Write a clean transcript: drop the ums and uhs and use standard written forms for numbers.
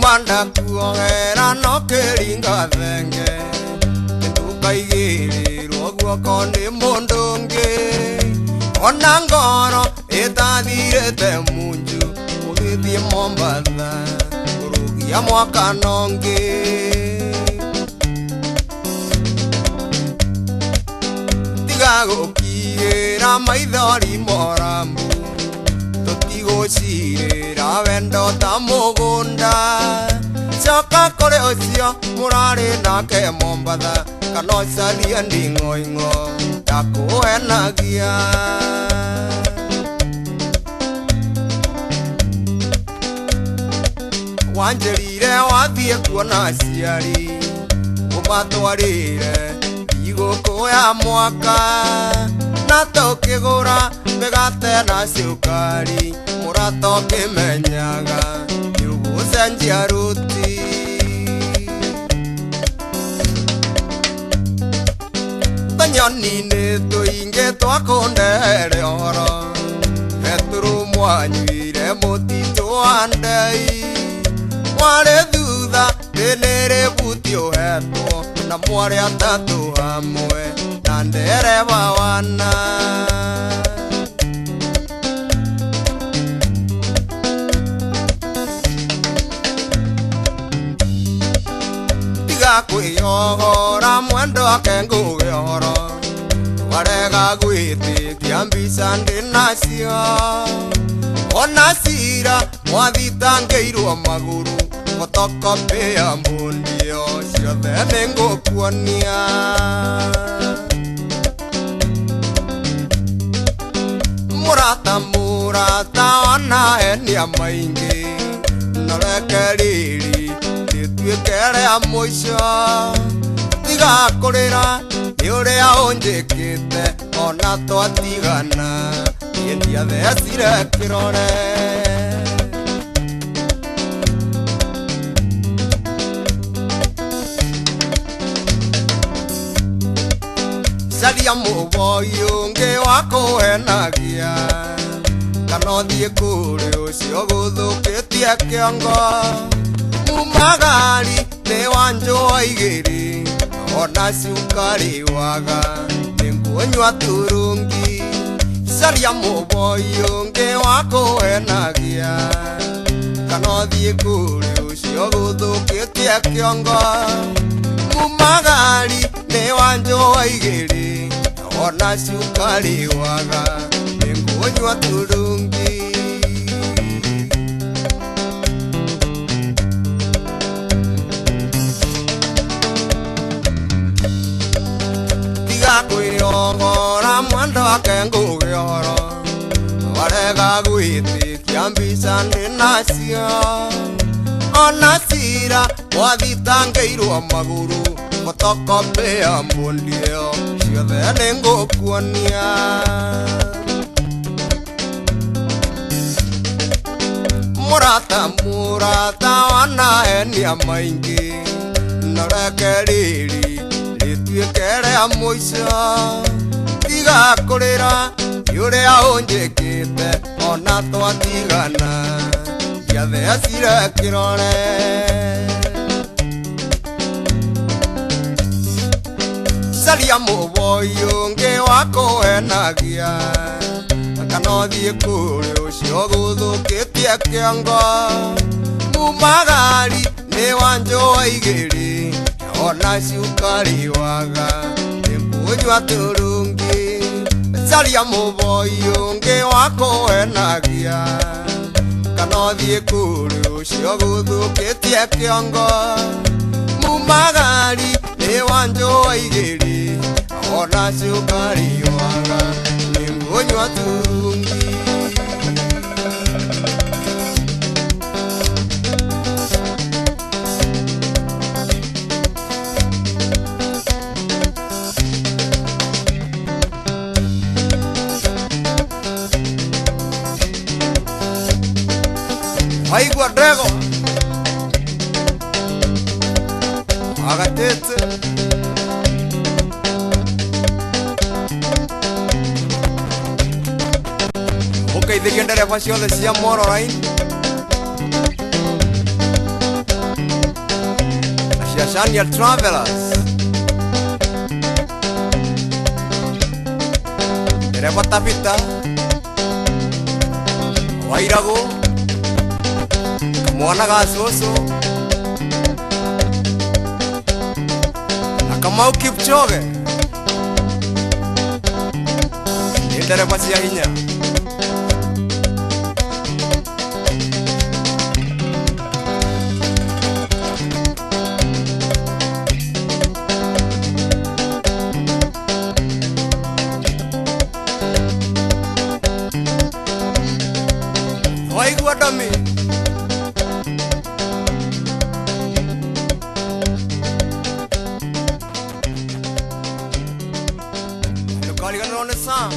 Wanda kuongera no keringa thenge Nduka igiriro guoko ni mundungi Ona ngoro itathirite munju Uthithie Mombatha Kurugia mwaka nongi Tiga gukiira maithori morambu Tutigucirira wendo ta mugunda Coka kuri ucio murari nake Mombatha Kana ucarie nding'oing'o ndakuhenagia Wanjirire wathie kuona aciari Umatwarire iguku ya mwaka Na tukigura migate na cukari Murata ukimenyaga Niugucenjia ruti Tanyoni-ini tuingi twakundere horo Peturu mwanyuire mutitu wa ndei Mwari thutha riniri buti uhetwo Na mwari atatu hamwe na ndereba wana Tiga kwiyogora mwendo ake ngugihoro Warega gwitikia mbica ndinacio Ona cira mwathitangĩirwo maguru Photocopy mbundio ciothe nĩngũkuonia Murata ona enia maingĩ Noreke riri rĩtuĩke rĩa mũico Tiga kũrĩra nĩ ũrĩa ũnjĩkĩte Ona twatigana ndiathecire kĩrore Caria mũboi ũngĩ wa kũhenagia Kana ũthiĩ kũrĩ ũcio gũthũkĩtie kĩongo Mumagari nĩ wa njũa igĩrĩ Ona cukari waga nĩngũnyua turungi Caria mũboi ũngĩ wa kũhenagia Kana ũthiĩ kũrĩ ũcio gũthũkĩtie kĩongo Mumagari nĩ wa njũa igĩrĩ Ona cukari waga nĩngũnyua turungi Tiga kwĩyogora mwendo wake ngũgĩoro Warega gwĩtĩkia mbica ndĩnacio Ona cira mwathitangĩirwo maguru Photocopy mbundio ciothe nĩngũkuonia Murata ona enia maingĩ Noreke riri rĩtuĩke rĩa mũico Tiga kũrĩra nĩ ũrĩa ũnjĩkĩte Ona twatigana ndiathecire kĩrore Caria mũboi ũngĩ wa kũhenagia Kana ũthiĩ kũrĩ ũcio gũthũkĩtie kĩongo Mumagari nĩ wa njũa igĩrĩ Ona cukari waga nĩngũnyua turungi Caria mũboi ũngĩ wa kũhenagia Kana ũthiĩ kũrĩ ũcio gũthũkĩtie kĩongo Mumagari nĩ wa njũa igĩrĩ Ona cukari waga nĩngũnyua turungi Aigua ndego agatete Ugeithirie ndereba ciothe cia Moroline Shashanial Travelers Dereva Tapita Wairago Mwana Gasoso Nakamau Kipchoge Dereva Siahinya Waiguadami Kali kan on the song